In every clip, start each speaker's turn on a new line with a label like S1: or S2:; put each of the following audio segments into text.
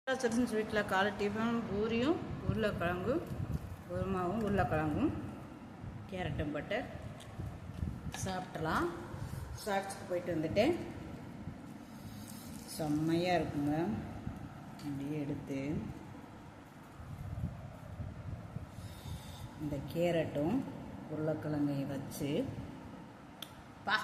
S1: சிறுசு வீட்டில் காலை டிஃபன் பூரியும் உருளைக்கிழங்கும் குருமாவும் உருளைக்கிழங்கும் கேரட்டும் போட்டு சாப்பிட்றலாம். சாப்பிட்டு போயிட்டு வந்துட்டேன். செம்மையாக இருக்குங்க. அப்படியே எடுத்து இந்த கேரட்டும் உருளைக்கிழங்கையும் வச்சு பா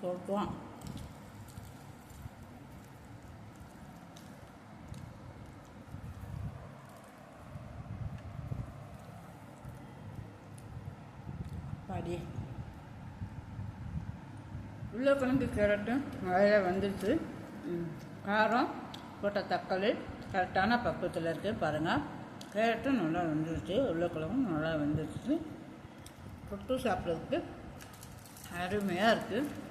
S1: சொல்லுவான். பாடி உருளைக்கிழங்கு கேரட்டும் நிறையா வந்துடுச்சு. காரம் போட்ட தக்காளி கரெக்டான பக்குவத்தில் இருக்குது பாருங்கள். கேரட்டும் நல்லா வந்துடுச்சு, உருளைக்கிழங்கும் நல்லா வந்துடுச்சு. தொட்டு சாப்பிட்றதுக்கு அருமையாக இருக்குது.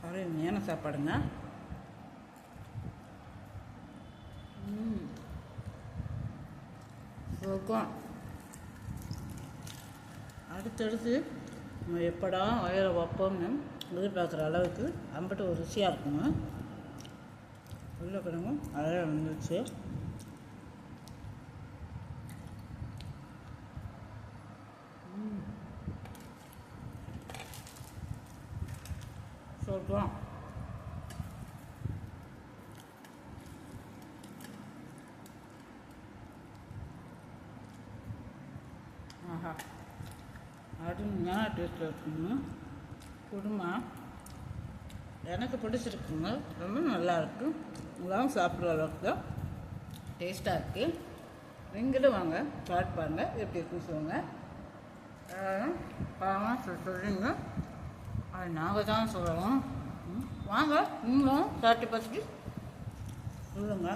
S1: அருமையான சாப்பாடுங்க. இருக்கும். அடுத்தடுத்து நம்ம எப்படா வயிறு வைப்போம்னு எதிர்பார்க்குற அளவுக்கு அம்பிட்டு ஒரு ருசியாக இருக்குங்க. உருளைக்கிழங்கும் அழகாக வந்துடுச்சு. சொல்கிறோம். ஆஹா, அருமையான டேஸ்ட்டில் இருக்குங்க. குருமா எனக்கு பிடிச்சிருக்குங்க. ரொம்ப நல்லாயிருக்கு. உங்களாம் சாப்பிட்ற அளவுக்கு தான் டேஸ்ட்டாக இருக்குது. நீங்களும் வாங்க ஸ்டார்ட் பாருங்கள். எப்படி இருக்குன்னு சொல்லுங்கள். சொல்கிறீங்க, அது நாங்கள் தான் சொல்லணும். வாங்க நீங்களும் சாப்பிட்டு பார்த்துட்டு சொல்லுங்க.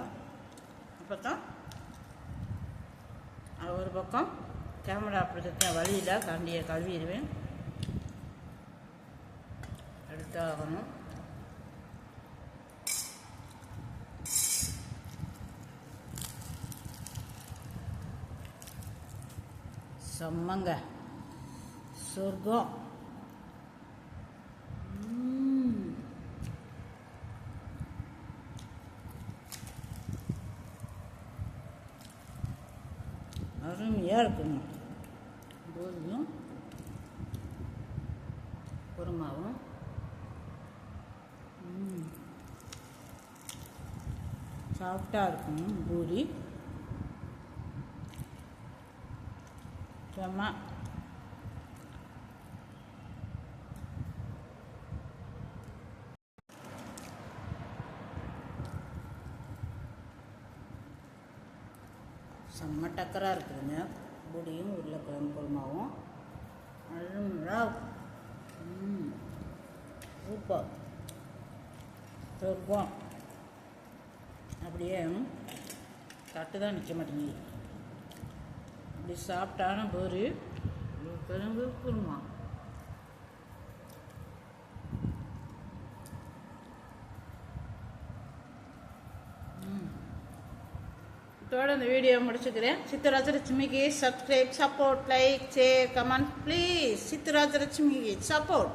S1: அப்போ தான் ஒரு பக்கம் கேமரா பிடிச்சிருக்கேன், வழியில் கண்டியை கழுவிடுவேன். எடுத்தாகணும். செம்மங்க, சொர்க்கம். அருமையாக இருக்குங்க. பூரியும் குருமாவும் சாஃப்டாக இருக்குங்க. பூரி செம்ம. செம்ம டக்கராக இருக்குதுங்க. பூரியும் உருளைக்கிழங்கு குருமாவும் நல்லா சூப்பர் இருக்கும். அப்படியே தட்டு தான் நிற்க மாட்டேங்குது. அப்படி சாப்பிட்டான பூரி உருளைக்கிழங்கு குருமா. இதோட இந்த வீடியோ முடிச்சுக்கிறேன். சித்ராஜலட்சுமிக்கு subscribe, support, like, share, comment please. சித்ராஜலட்சுமிக்கு சப்போர்ட்.